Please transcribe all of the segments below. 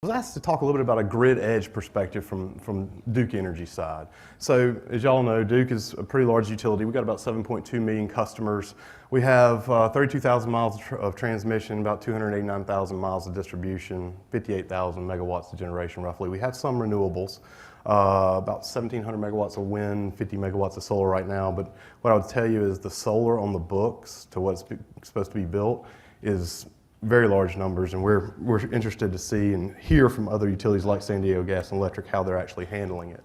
I was asked to talk a little bit about a grid edge perspective from Duke Energy side. So as y'all know, Duke is a pretty large utility. We've got about 7.2 million customers. We have 32,000 miles of transmission, about 289,000 miles of distribution, 58,000 megawatts of generation roughly. We have some renewables, about 1,700 megawatts of wind, 50 megawatts of solar right now. But what I would tell you is the solar on the books to what's supposed to be built is very large numbers, and we're interested to see and hear from other utilities like San Diego Gas and Electric how they're actually handling it.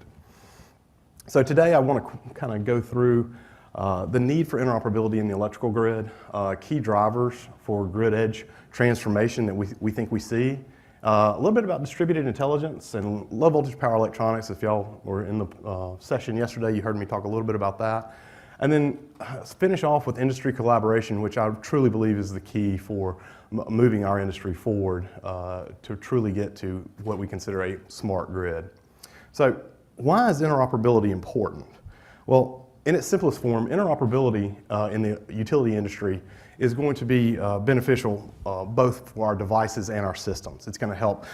So today I want to kind of go through the need for interoperability in the electrical grid, key drivers for grid edge transformation that we think we see, a little bit about distributed intelligence and low voltage power electronics. If y'all were in the session yesterday, you heard me talk a little bit about that. And then finish off with industry collaboration, which I truly believe is the key for moving our industry forward to truly get to what we consider a smart grid. So why is interoperability important? Well, in its simplest form, interoperability in the utility industry is going to be beneficial both for our devices and our systems. It's going to help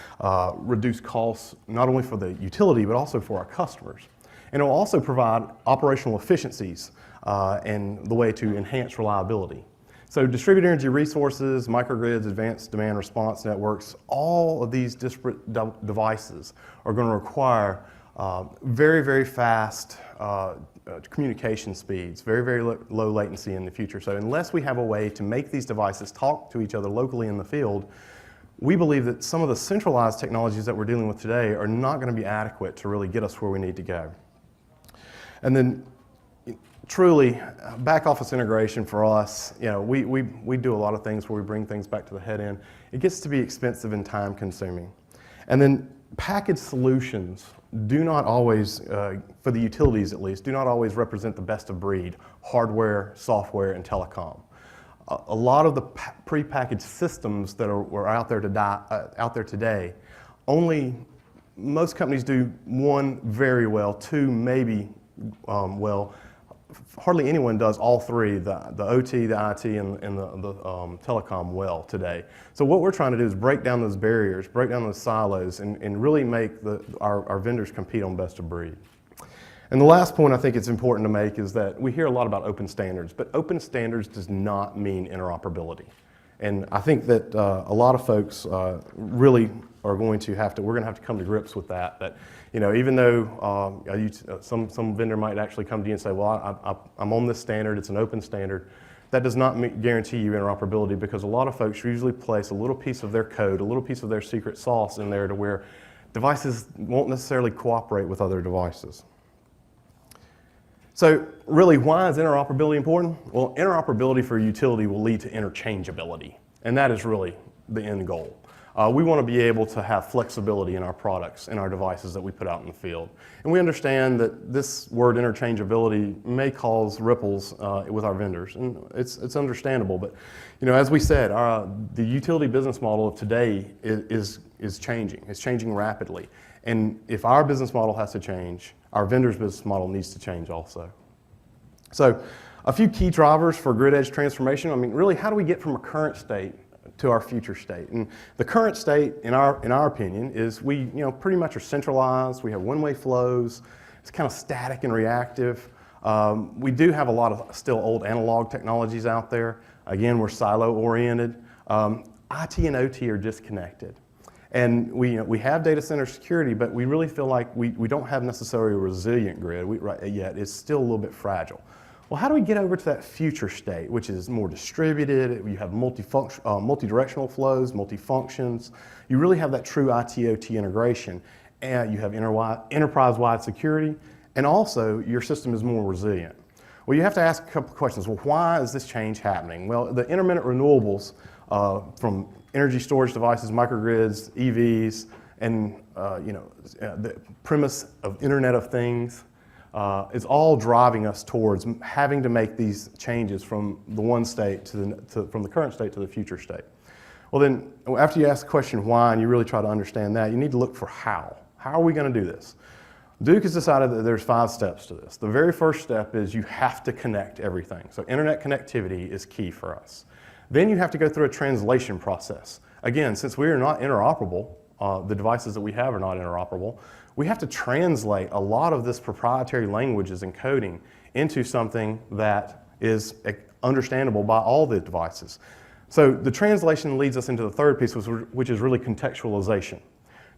reduce costs not only for the utility but also for our customers. And it will also provide operational efficiencies and the way to enhance reliability. So distributed energy resources, microgrids, advanced demand response networks, all of these disparate devices are going to require very, very fast communication speeds, very, very low latency in the future. So unless we have a way to make these devices talk to each other locally in the field, we believe that some of the centralized technologies that we're dealing with today are not going to be adequate to really get us where we need to go. And then truly, back office integration for us, you know, we do a lot of things where we bring things back to the head end. It gets to be expensive and time consuming. And then packaged solutions do not always, for the utilities at least, do not always represent the best of breed, hardware, software, and telecom. A lot of the prepackaged systems that are out there today, only most companies do one very well, two maybe well. Hardly anyone does all three, the OT, the IT, and the telecom well today. So what we're trying to do is break down those barriers, break down those silos, and really make our vendors compete on best of breed. And the last point I think it's important to make is that we hear a lot about open standards, but open standards does not mean interoperability. And I think that a lot of folks really are going to have to, we're going to have to come to grips with that you know, even though some vendor might actually come to you and say, well, I'm on this standard, it's an open standard, that does not guarantee you interoperability, because a lot of folks usually place a little piece of their code, a little piece of their secret sauce in there to where devices won't necessarily cooperate with other devices. So really, why is interoperability important? Well, interoperability for a utility will lead to interchangeability, and that is really the end goal. We want to be able to have flexibility in our products and our devices that we put out in the field. And we understand that this word interchangeability may cause ripples with our vendors, and it's understandable. But you know, as we said, the utility business model of today is changing. It's changing rapidly. And if our business model has to change, our vendor's business model needs to change also. So a few key drivers for grid edge transformation. I mean, really, how do we get from a current state to our future state? And the current state, in our opinion, is we pretty much are centralized. We have one-way flows. It's kind of static and reactive. We do have a lot of still old analog technologies out there. Again, we're silo-oriented. IT and OT are disconnected. And we have data center security, but we really feel like we don't have necessarily a resilient grid yet. It's still a little bit fragile. Well, how do we get over to that future state, which is more distributed? You have multi-directional flows, multi-functions. You really have that true IT-OT integration. And you have enterprise-wide security, and also your system is more resilient. Well, you have to ask a couple of questions. Well, why is this change happening? Well, the intermittent renewables from energy storage devices, microgrids, EVs, and the premise of Internet of Things is all driving us towards having to make these changes from the one state from the current state to the future state. Well, then after you ask the question why, and you really try to understand that, you need to look for how. How are we going to do this? Duke has decided that there's 5 steps to this. The very first step is you have to connect everything. So internet connectivity is key for us. Then you have to go through a translation process. Again, since we are not interoperable, the devices that we have are not interoperable, we have to translate a lot of this proprietary languages and coding into something that is understandable by all the devices. So the translation leads us into the third piece, which is really contextualization.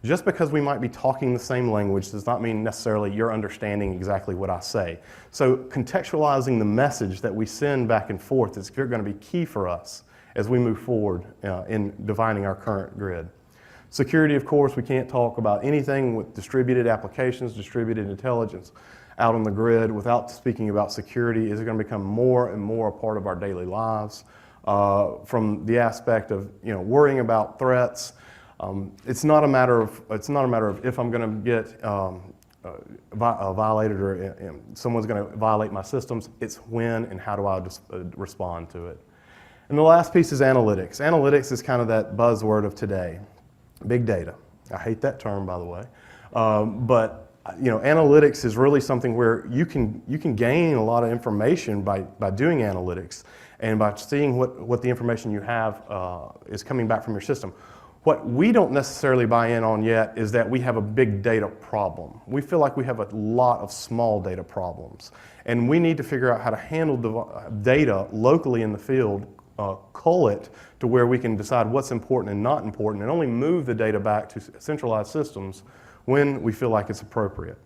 Just because we might be talking the same language does not mean necessarily you're understanding exactly what I say. So contextualizing the message that we send back and forth is going to be key for us as we move forward in defining our current grid. Security, of course, we can't talk about anything with distributed applications, distributed intelligence out on the grid without speaking about security. Is going to become more and more a part of our daily lives from the aspect of worrying about threats. It's not a matter of if I'm going to get violated or someone's going to violate my systems. It's when and how do I just respond to it. And the last piece is analytics. Analytics is kind of that buzzword of today. Big data. I hate that term, by the way. But analytics is really something where you can gain a lot of information by doing analytics and by seeing what the information you have is coming back from your system. What we don't necessarily buy in on yet is that we have a big data problem. We feel like we have a lot of small data problems. And we need to figure out how to handle data locally in the field, cull it to where we can decide what's important and not important, and only move the data back to centralized systems when we feel like it's appropriate.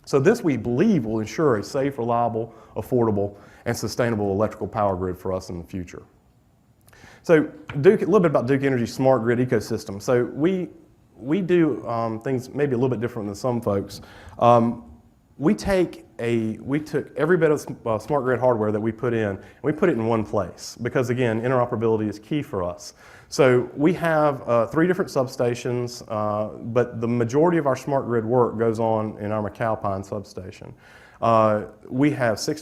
So this, we believe, will ensure a safe, reliable, affordable, and sustainable electrical power grid for us in the future. So Duke, a little bit about Duke Energy's smart grid ecosystem. So we do things maybe a little bit different than some folks. We took every bit of smart grid hardware that we put in, and we put it in one place because, again, interoperability is key for us. So we have 3 different substations, but the majority of our smart grid work goes on in our McAlpine substation. We have 6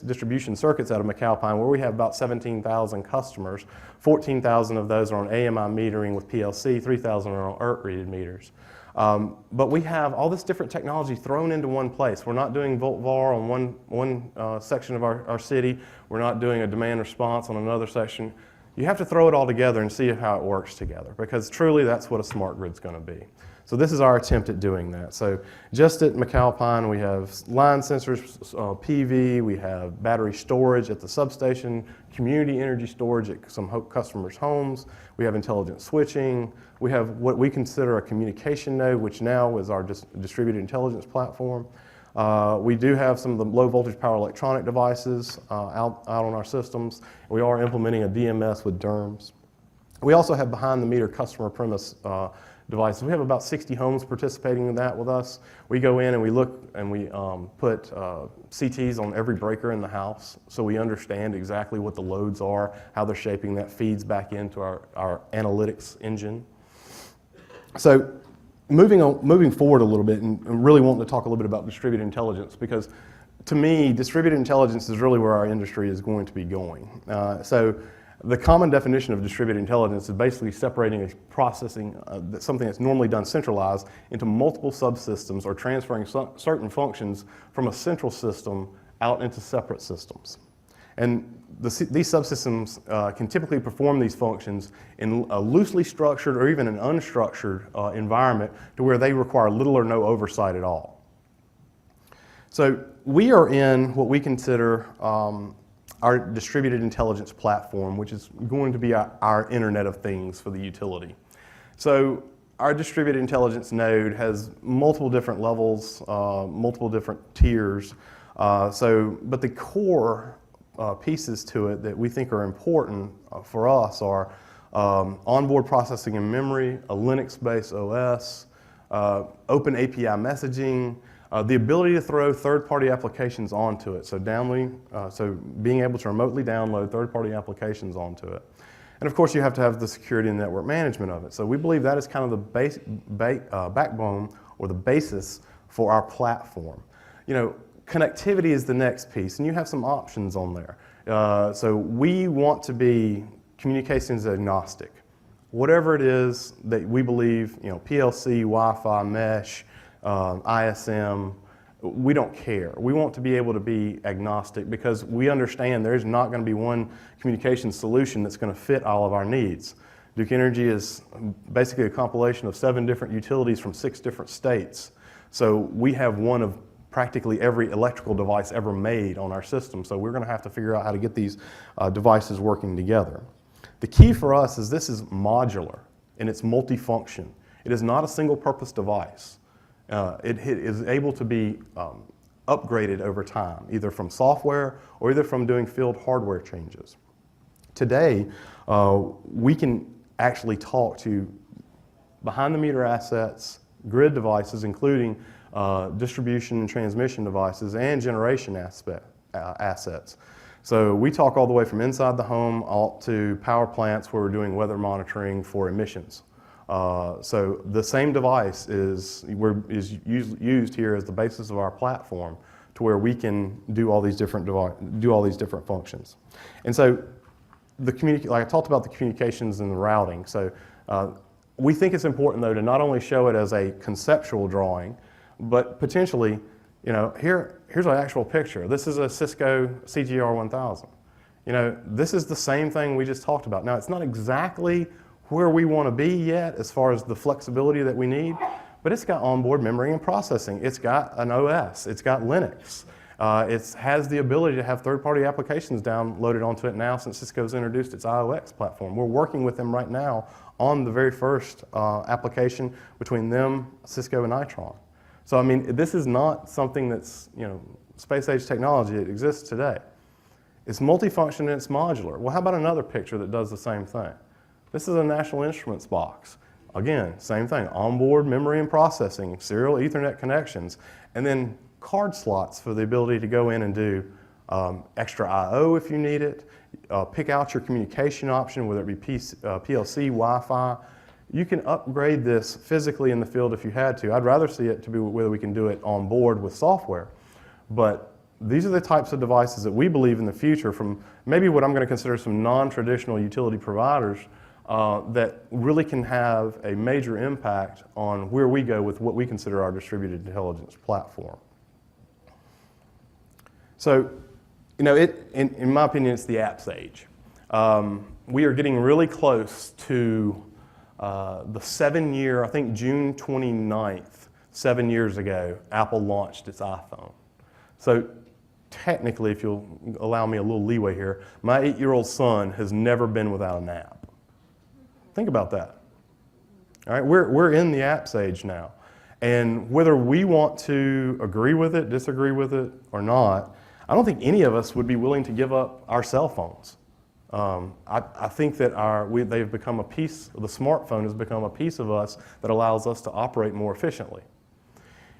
distribution circuits out of McAlpine where we have about 17,000 customers. 14,000 of those are on AMI metering with PLC, 3,000 are on ERT read meters. But we have all this different technology thrown into one place. We're not doing volt-var on one section of our city. We're not doing a demand response on another section. You have to throw it all together and see how it works together, because truly that's what a smart grid's going to be. So this is our attempt at doing that. So just at McAlpine, we have line sensors, PV, we have battery storage at the substation, community energy storage at some customers' homes, we have intelligent switching, we have what we consider a communication node, which now is our distributed intelligence platform. We do have some of the low voltage power electronic devices out on our systems. We are implementing a DMS with DERMS. We also have behind the meter customer premise devices. We have about 60 homes participating in that with us. We go in and we look and we put CTs on every breaker in the house so we understand exactly what the loads are, how they're shaping. That feeds back into our analytics engine. So moving forward a little bit and really wanting to talk a little bit about distributed intelligence, because to me, distributed intelligence is really where our industry is going to be going. So the common definition of distributed intelligence is basically separating a processing, something that's normally done centralized, into multiple subsystems, or transferring certain functions from a central system out into separate systems. And these subsystems can typically perform these functions in a loosely structured or even an unstructured environment to where they require little or no oversight at all. So we are in what we consider our distributed intelligence platform, which is going to be our Internet of Things for the utility. So our distributed intelligence node has multiple different levels, multiple different tiers. But the core pieces to it that we think are important for us are onboard processing and memory, a Linux-based OS, open API messaging, the ability to throw third-party applications onto it, so being able to remotely download third-party applications onto it. And of course, you have to have the security and network management of it. So we believe that is kind of the backbone or the basis for our platform. Connectivity is the next piece, and you have some options on there. So we want to be communications agnostic. Whatever it is that we believe, PLC, Wi-Fi, mesh, ISM, we don't care. We want to be able to be agnostic because we understand there's not going to be one communication solution that's going to fit all of our needs. Duke Energy is basically a compilation of 7 different utilities from 6 different states. So we have one of practically every electrical device ever made on our system. So we're going to have to figure out how to get these devices working together. The key for us is this is modular and it's multifunction. It is not a single purpose device. It is able to be upgraded over time, either from software or either from doing field hardware changes. Today, we can actually talk to behind-the-meter assets, grid devices, including distribution and transmission devices, and generation assets. So we talk all the way from inside the home out to power plants where we're doing weather monitoring for emissions. So the same device is used here as the basis of our platform to where we can do all these different functions. And so like I talked about the communications and the routing. So we think it's important though to not only show it as a conceptual drawing, but potentially, here's our actual picture. This is a Cisco CGR1000. This is the same thing we just talked about. Now it's not exactly where we want to be yet as far as the flexibility that we need, but it's got onboard memory and processing. It's got an OS. It's got Linux. It has the ability to have third-party applications downloaded onto it now since Cisco's introduced its IOX platform. We're working with them right now on the very first application between them, Cisco, and Itron. So I mean, this is not something that's space-age technology. It exists today. It's multifunction and it's modular. Well, how about another picture that does the same thing? This is a National Instruments box. Again, same thing, onboard memory and processing, serial Ethernet connections, and then card slots for the ability to go in and do extra I/O if you need it, pick out your communication option, whether it be PLC, Wi-Fi. You can upgrade this physically in the field if you had to. I'd rather see it to be whether we can do it on board with software. But these are the types of devices that we believe in the future from maybe what I'm going to consider some non-traditional utility providers that really can have a major impact on where we go with what we consider our distributed intelligence platform. So, in my opinion, it's the apps age. We are getting really close to the 7-year, I think June 29th, 7 years ago, Apple launched its iPhone. So technically, if you'll allow me a little leeway here, my 8-year-old son has never been without an app. Think about that. All right, we're in the apps age now. And whether we want to agree with it, disagree with it, or not, I don't think any of us would be willing to give up our cell phones. I think that they've become a piece, the smartphone has become a piece of us that allows us to operate more efficiently.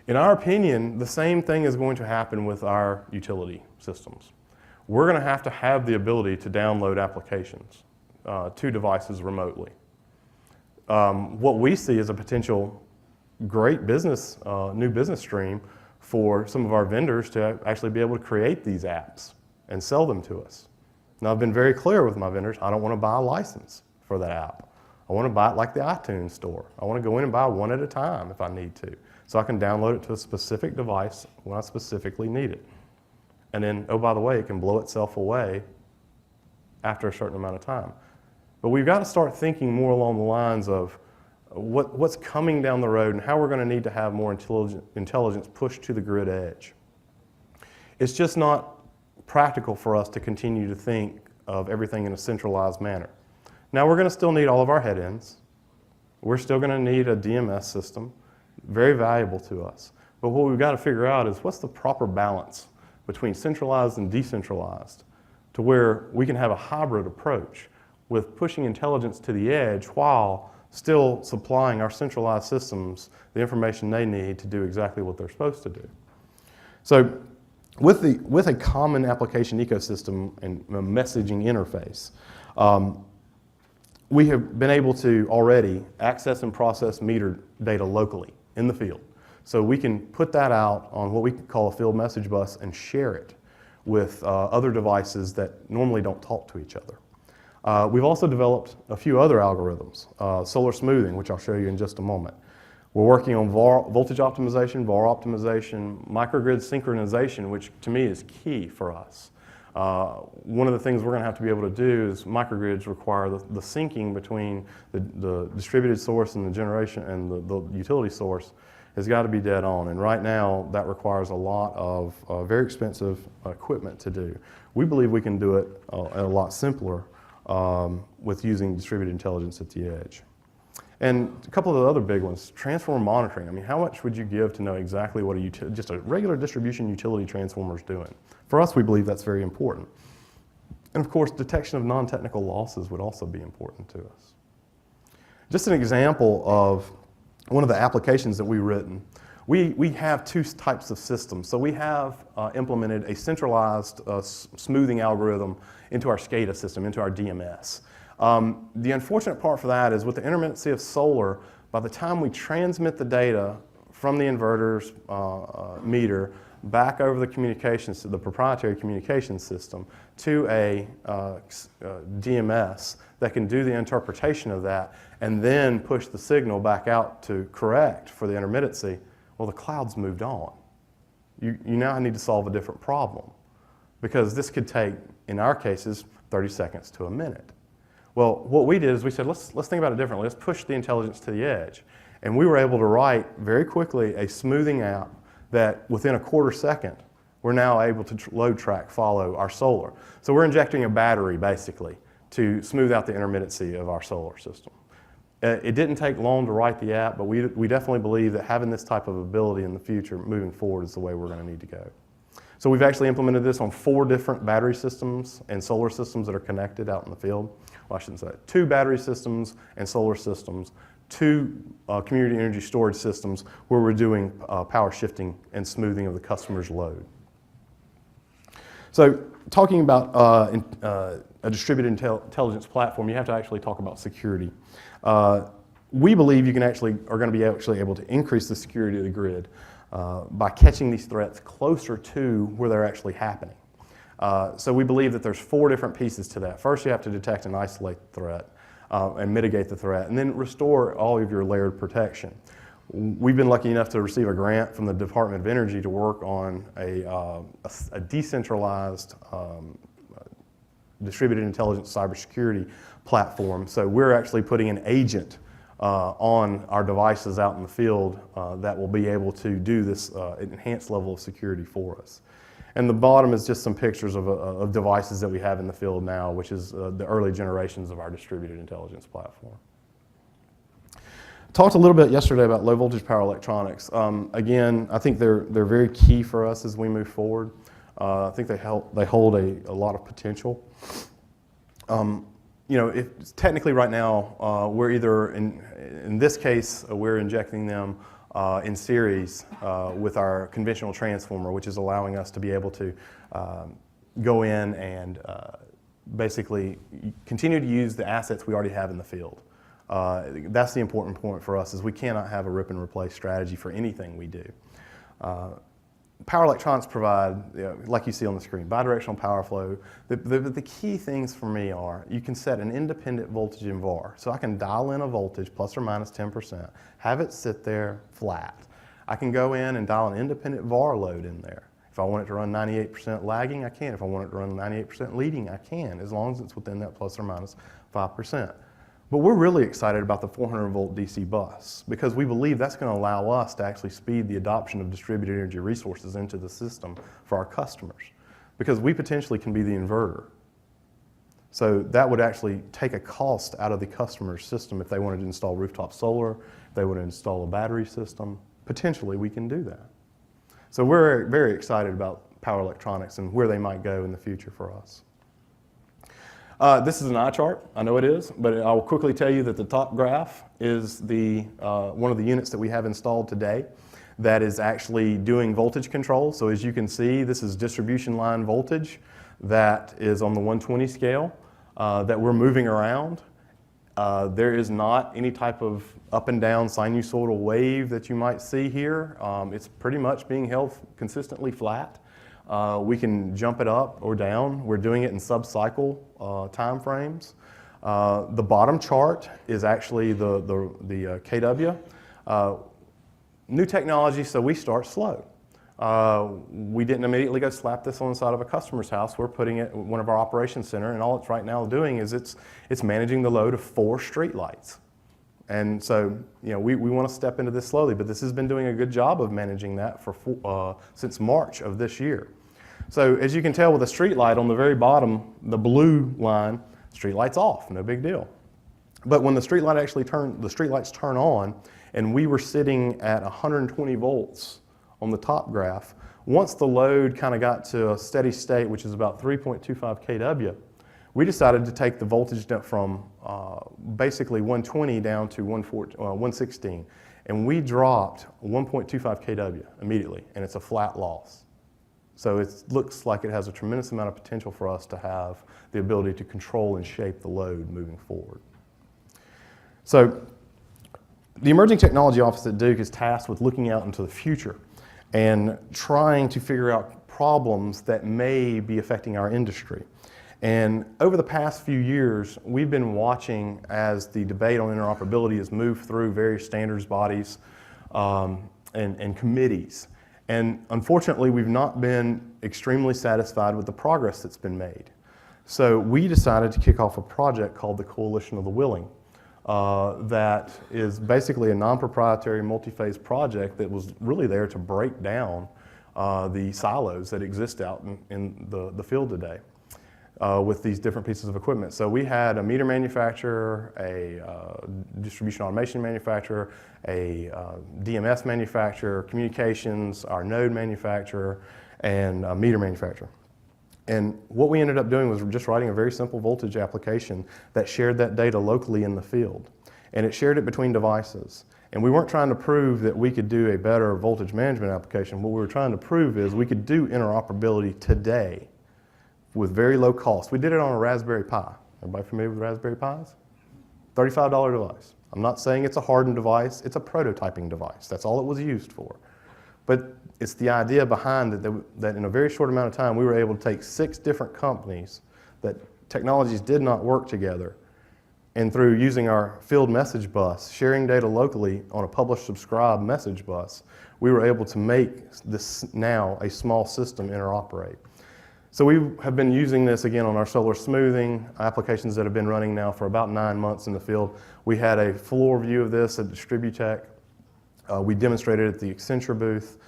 In our opinion, the same thing is going to happen with our utility systems. We're going to have the ability to download applications to devices remotely. What we see as a potential great business, new business stream for some of our vendors to actually be able to create these apps and sell them to us. Now, I've been very clear with my vendors, I don't want to buy a license for that app. I want to buy it like the iTunes store. I want to go in and buy one at a time if I need to, so I can download it to a specific device when I specifically need it. And then, oh, by the way, it can blow itself away after a certain amount of time. But we've got to start thinking more along the lines of what's coming down the road and how we're going to need to have more intelligence pushed to the grid edge. It's just not practical for us to continue to think of everything in a centralized manner. Now, we're going to still need all of our head-ends. We're still going to need a DMS system, very valuable to us. But what we've got to figure out is what's the proper balance between centralized and decentralized to where we can have a hybrid approach with pushing intelligence to the edge while still supplying our centralized systems the information they need to do exactly what they're supposed to do. So with a common application ecosystem and a messaging interface, we have been able to already access and process meter data locally in the field. So we can put that out on what we call a field message bus and share it with other devices that normally don't talk to each other. We've also developed a few other algorithms, solar smoothing, which I'll show you in just a moment. We're working on voltage optimization, VAR optimization, microgrid synchronization, which to me is key for us. One of the things we're going to have to be able to do is microgrids require the syncing between the distributed source and the generation and the utility source has got to be dead on. And right now, that requires a lot of very expensive equipment to do. We believe we can do it a lot simpler with using distributed intelligence at the edge. And a couple of the other big ones, transformer monitoring. I mean, how much would you give to know exactly what just a regular distribution utility transformer is doing? For us, we believe that's very important. And of course, detection of non-technical losses would also be important to us. Just an example of one of the applications that we've written, we have two types of systems. So we have implemented a centralized smoothing algorithm into our SCADA system, into our DMS. The unfortunate part for that is with the intermittency of solar, by the time we transmit the data from the inverter's meter back over the communications to the proprietary communication system to a DMS that can do the interpretation of that and then push the signal back out to correct for the intermittency, well, the cloud's moved on. You now need to solve a different problem because this could take, in our cases, 30 seconds to a minute. Well, what we did is we said, let's think about it differently. Let's push the intelligence to the edge. And we were able to write very quickly a smoothing app that within a quarter second, we're now able to load track follow our solar. So we're injecting a battery, basically, to smooth out the intermittency of our solar system. It didn't take long to write the app, but we definitely believe that having this type of ability in the future, moving forward, is the way we're going to need to go. So we've actually implemented this on 4 different battery systems and solar systems that are connected out in the field. Well, I shouldn't say that. 2 battery systems and solar systems, 2 community energy storage systems where we're doing power shifting and smoothing of the customer's load. So talking about a distributed intelligence platform, you have to actually talk about security. We believe you are going to be actually able to increase the security of the grid by catching these threats closer to where they're actually happening. So we believe that there's 4 different pieces to that. First, you have to detect and isolate the threat and mitigate the threat, and then restore all of your layered protection. We've been lucky enough to receive a grant from the Department of Energy to work on a decentralized distributed intelligence cybersecurity platform. So we're actually putting an agent on our devices out in the field that will be able to do this enhanced level of security for us. And the bottom is just some pictures of devices that we have in the field now, which is the early generations of our distributed intelligence platform. Talked a little bit yesterday about low voltage power electronics. Again, I think they're very key for us as we move forward. I think they hold a lot of potential. You know, technically right now, we're either, in this case, we're injecting them in series with our conventional transformer, which is allowing us to be able to go in and basically continue to use the assets we already have in the field. That's the important point for us, is we cannot have a rip and replace strategy for anything we do. Power electronics provide, like you see on the screen, bidirectional power flow. The key things for me are you can set an independent voltage in VAR. So I can dial in a voltage plus or minus 10%, have it sit there flat. I can go in and dial an independent VAR load in there. If I want it to run 98% lagging, I can. If I want it to run 98% leading, I can, as long as it's within that plus or minus 5%. But we're really excited about the 400 volt DC bus because we believe that's going to allow us to actually speed the adoption of distributed energy resources into the system for our customers, because we potentially can be the inverter. So that would actually take a cost out of the customer's system if they wanted to install rooftop solar, if they wanted to install a battery system. Potentially we can do that. So we're very excited about power electronics and where they might go in the future for us. This is an eye chart. I know it is, but I'll quickly tell you that the top graph is one of the units that we have installed today that is actually doing voltage control. So as you can see, this is distribution line voltage that is on the 120 scale that we're moving around. There is not any type of up and down sinusoidal wave that you might see here. It's pretty much being held consistently flat. We can jump it up or down. We're doing it in sub-cycle time frames. The bottom chart is actually the KW. New technology, so we start slow. we didn't immediately go slap this on the side of a customer's house. We're putting it in one of our operations center, and all it's right now doing is it's managing the load of 4 streetlights. And so, we want to step into this slowly, but this has been doing a good job of managing that since March of this year. So as you can tell with the street light on the very bottom, the blue line, street light's off, no big deal. But when the street lights turn on, and we were sitting at 120 volts on the top graph, once the load kind of got to a steady state, which is about 3.25 kW, we decided to take the voltage from basically 120 down to 116. And we dropped 1.25 kW immediately, and it's a flat loss. So it looks like it has a tremendous amount of potential for us to have the ability to control and shape the load moving forward. So the Emerging Technology Office at Duke is tasked with looking out into the future and trying to figure out problems that may be affecting our industry. And over the past few years, we've been watching as the debate on interoperability has moved through various standards bodies and committees. And unfortunately, we've not been extremely satisfied with the progress that's been made. So we decided to kick off a project called the Coalition of the Willing. That is basically a non-proprietary multi-phase project that was really there to break down the silos that exist out in the field today with these different pieces of equipment. So we had a meter manufacturer, a distribution automation manufacturer, a DMS manufacturer, communications, our node manufacturer, and a meter manufacturer. And what we ended up doing was just writing a very simple voltage application that shared that data locally in the field. And it shared it between devices. And we weren't trying to prove that we could do a better voltage management application. What we were trying to prove is we could do interoperability today with very low cost. We did it on a Raspberry Pi. Everybody familiar with Raspberry Pis? $35 device. I'm not saying it's a hardened device, it's a prototyping device. That's all it was used for. But it's the idea behind it that in a very short amount of time, we were able to take 6 different companies that technologies did not work together, and through using our field message bus, sharing data locally on a publish-subscribe message bus, we were able to make this now a small system interoperate. So we have been using this again on our solar smoothing applications that have been running now for about 9 months in the field. We had a floor view of this at Distributech. We demonstrated at the Accenture booth,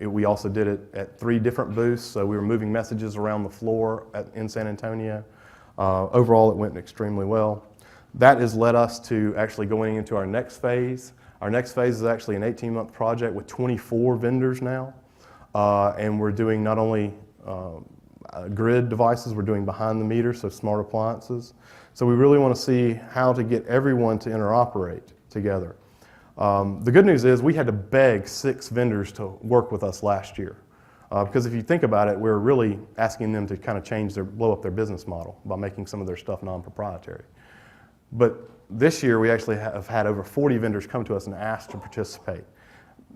we also did it at 3 different booths, so we were moving messages around the floor in San Antonio. Overall, it went extremely well. That has led us to actually going into our next phase. Our next phase is actually an 18-month project with 24 vendors now, and we're doing not only grid devices, we're doing behind the meter, so smart appliances. So we really want to see how to get everyone to interoperate together. The good news is we had to beg 6 vendors to work with us last year. Because if you think about it, we're really asking them to kind of blow up their business model by making some of their stuff non-proprietary. But this year we actually have had over 40 vendors come to us and ask to participate.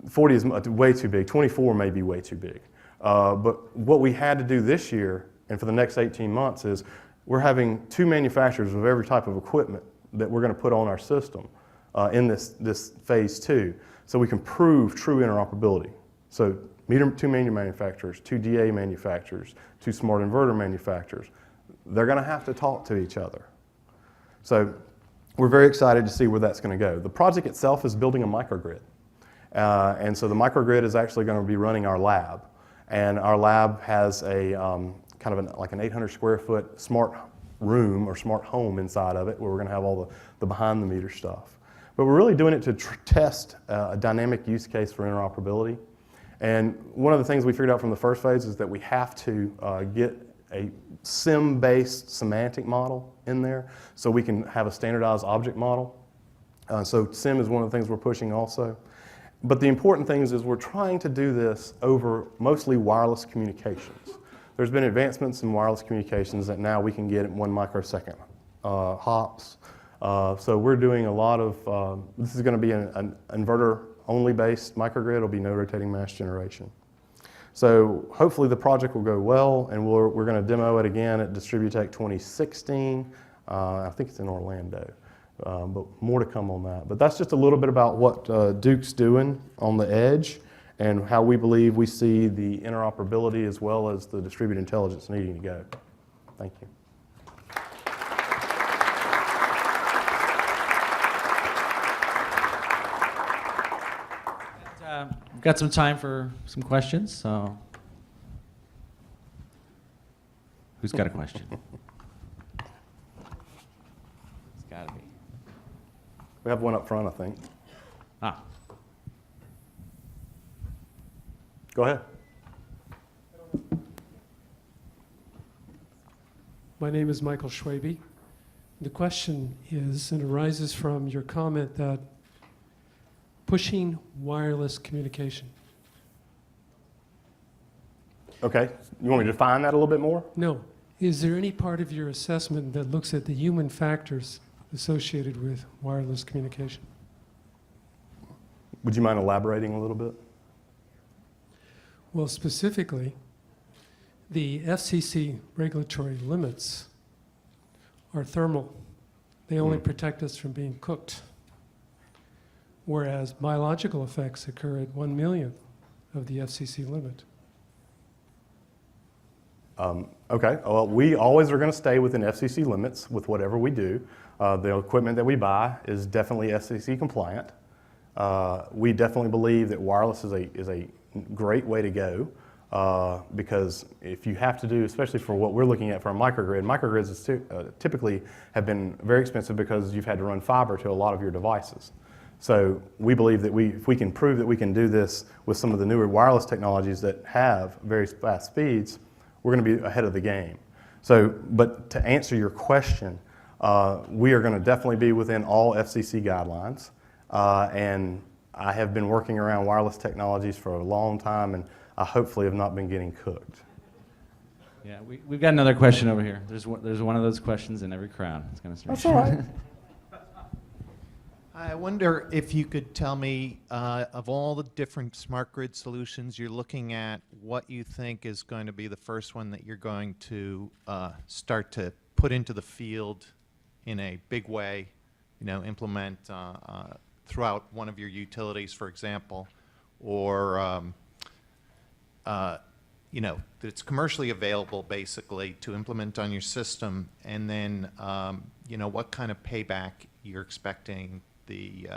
40 is way too big, 24 may be way too big. But what we had to do this year and for the next 18 months is we're having 2 manufacturers of every type of equipment that we're going to put on our system in this phase 2, so we can prove true interoperability. So 2 meter manufacturers, 2 DA manufacturers, 2 smart inverter manufacturers, they're going to have to talk to each other. So we're very excited to see where that's going to go. The project itself is building a microgrid. And so the microgrid is actually going to be running our lab. And our lab has a kind of like an 800 square foot smart room or smart home inside of it where we're going to have all the behind the meter stuff. But we're really doing it to test a dynamic use case for interoperability. And one of the things we figured out from the first phase is that we have to get a SIM-based semantic model in there so we can have a standardized object model. So SIM is one of the things we're pushing also. But the important thing is we're trying to do this over mostly wireless communications. There's been advancements in wireless communications that now we can get at 1 microsecond hops. So we're doing a lot of, this is going to be an inverter-only based microgrid. It'll be no rotating mass generation. So hopefully the project will go well, and we're going to demo it again at Distributech 2016. I think it's in Orlando, but more to come on that. But that's just a little bit about what Duke's doing on the edge and how we believe we see the interoperability as well as the distributed intelligence needing to go. Thank you. We've got some time for some questions, so who's got a question? It's got to be. We have one up front, I think. Ah. Go ahead. My name is Michael Schwabe. The question is, and arises from your comment that pushing wireless communication. Okay. You want me to define that a little bit more? No. Is there any part of your assessment that looks at the human factors associated with wireless communication? Would you mind elaborating a little bit? Well, specifically, the FCC regulatory limits are thermal. They only protect us from being cooked, whereas biological effects occur at 1/1,000,000th of the FCC limit. Okay. Well, we always are going to stay within FCC limits with whatever we do. The equipment that we buy is definitely FCC compliant. We definitely believe that wireless is a great way to go because if you have to do, especially for what we're looking at for a microgrids is typically have been very expensive because you've had to run fiber to a lot of your devices. So we believe that if we can prove that we can do this with some of the newer wireless technologies that have very fast speeds, we're going to be ahead of the game. So, but to answer your question, we are going to definitely be within all FCC guidelines. And I have been working around wireless technologies for a long time, and I hopefully have not been getting cooked. Yeah, we've got another question over here. There's one of those questions in every crowd. It's going to That's all right. I wonder if you could tell me, of all the different smart grid solutions you're looking at, what you think is going to be the first one that you're going to start to put into the field in a big way, implement throughout one of your utilities, for example, or that it's commercially available basically to implement on your system, and then what kind of payback you're expecting the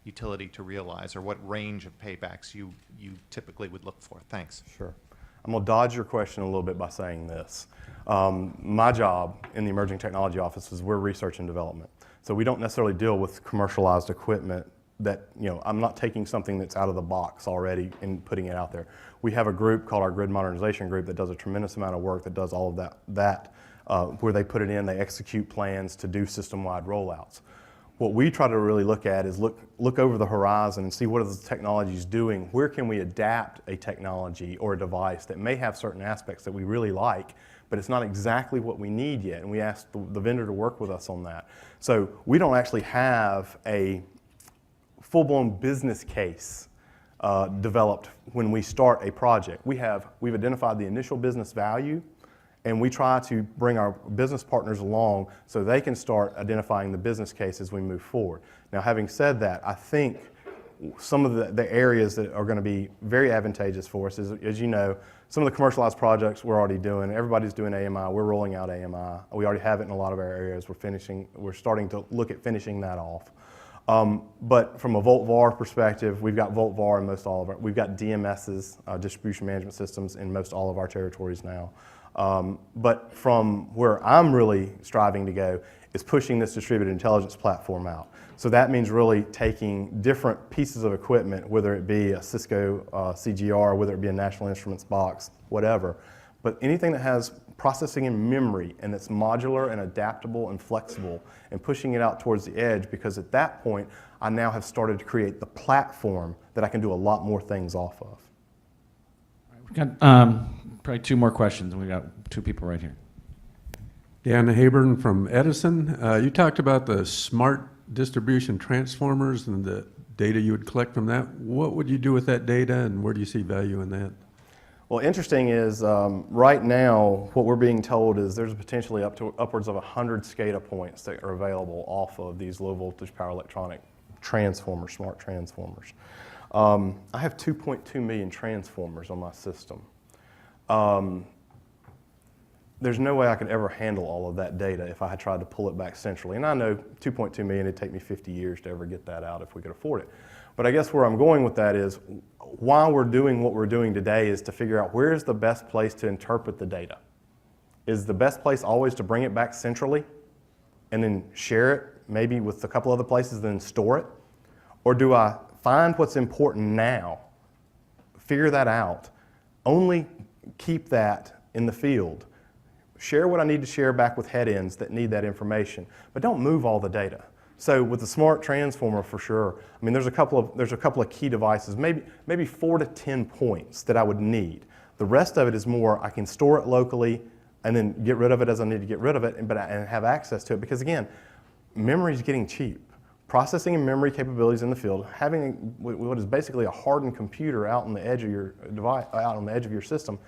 utility to realize, or what range of paybacks you typically would look for. Thanks. Sure. I'm going to dodge your question a little bit by saying this. My job in the Emerging Technology Office is we're research and development. So we don't necessarily deal with commercialized equipment that, I'm not taking something that's out of the box already and putting it out there. We have a group called our Grid Modernization Group that does a tremendous amount of work that does all of that where they put it in, they execute plans to do system-wide rollouts. What we try to really look at is look over the horizon and see what are the technologies doing. Where can we adapt a technology or a device that may have certain aspects that we really like, but it's not exactly what we need yet, and we ask the vendor to work with us on that. So we don't actually have a full-blown business case developed when we start a project. We've identified the initial business value, and we try to bring our business partners along so they can start identifying the business case as we move forward. Now, having said that, I think some of the areas that are going to be very advantageous for us is, as you know, some of the commercialized projects we're already doing. Everybody's doing AMI. We're rolling out AMI. We already have it in a lot of our areas. We're starting to look at finishing that off. But from a VoltVAR perspective, we've got VoltVAR in most all of our. We've got DMSs, distribution management systems, in most all of our territories now. But from where I'm really striving to go is pushing this distributed intelligence platform out. So that means really taking different pieces of equipment, whether it be a Cisco CGR, whether it be a National Instruments box, whatever, but anything that has processing in memory and that's modular and adaptable and flexible, and pushing it out towards the edge, because at that point I now have started to create the platform that I can do a lot more things off of. We've got probably two more questions, and we've got two people right here. Dan Habern from Edison. You talked about the smart distribution transformers and the data you would collect from that. What would you do with that data, and where do you see value in that? Well, interesting is right now what we're being told is there's potentially upwards of 100 SCADA points that are available off of these low voltage power electronic transformers, smart transformers. I have 2.2 million transformers on my system. There's no way I could ever handle all of that data if I had tried to pull it back centrally. And I know 2.2 million, it'd take me 50 years to ever get that out if we could afford it. But I guess where I'm going with that is, why we're doing what we're doing today is to figure out where's the best place to interpret the data. Is the best place always to bring it back centrally and then share it, maybe with a couple other places, then store it? Or do I find what's important now, figure that out, only keep that in the field, share what I need to share back with head ends that need that information, but don't move all the data. So with the smart transformer, for sure, I mean, there's a couple of key devices, maybe 4 to 10 points that I would need. The rest of it is more, I can store it locally and then get rid of it as I need to get rid of it, and have access to it. Because again, memory is getting cheap. Processing and memory capabilities in the field, having what is basically a hardened computer out on the edge of your device, out on the edge of your system,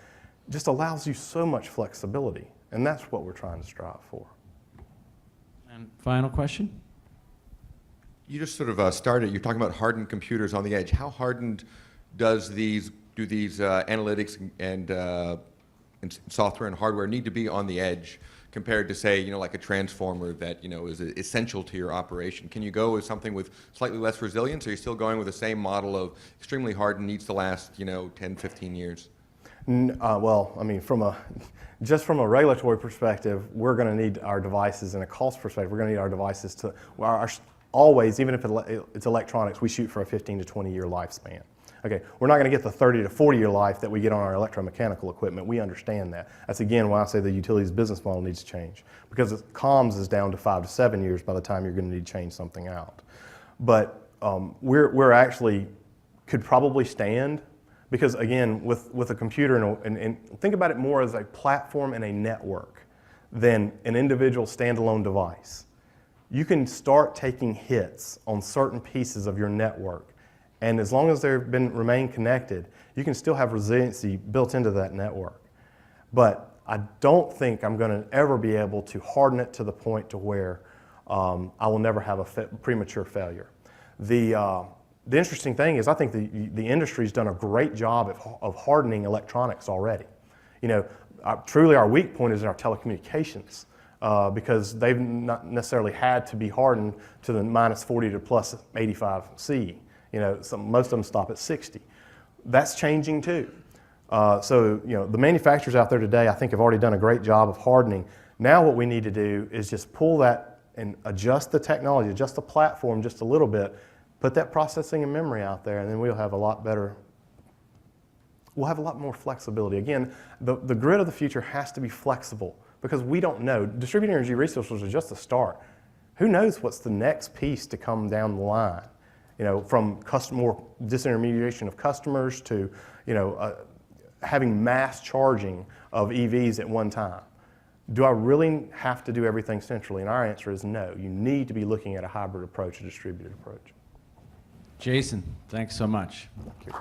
just allows you so much flexibility. And that's what we're trying to strive for. And final question? You just sort of started, you're talking about hardened computers on the edge. How hardened do these analytics and software and hardware need to be on the edge compared to, say, like a transformer that, is essential to your operation? Can you go with something with slightly less resilience, or are you still going with the same model of extremely hardened, needs to last, 10, 15 years? Well, I mean, just from a regulatory perspective, we're going to need our devices, and a cost perspective, we're going to need our devices to, always, even if it's electronics, we shoot for a 15 to 20 year lifespan. Okay, we're not going to get the 30 to 40 year life that we get on our electromechanical equipment. We understand that. That's again why I say the utilities business model needs to change, because comms is down to 5 to 7 years by the time you're going to need to change something out. But we're actually could probably stand, because again, with a computer and think about it more as a platform and a network than an individual standalone device. You can start taking hits on certain pieces of your network, and as long as they've remain connected, you can still have resiliency built into that network. But I don't think I'm going to ever be able to harden it to the point to where I will never have a premature failure. The interesting thing is, I think the industry's done a great job of hardening electronics already. Truly our weak point is in our telecommunications, because they've not necessarily had to be hardened to the minus 40 to plus 85 C. Most of them stop at 60. That's changing too. So the manufacturers out there today, I think, have already done a great job of hardening. Now what we need to do is just pull that and adjust the technology, adjust the platform just a little bit, put that processing and memory out there, and then we'll have a lot more flexibility. Again, the grid of the future has to be flexible, because we don't know. Distributed energy resources are just the start. Who knows what's the next piece to come down the line? From more disintermediation of customers to, having mass charging of EVs at one time. Do I really have to do everything centrally? And our answer is no. You need to be looking at a hybrid approach, a distributed approach. Jason, thanks so much. Thank you.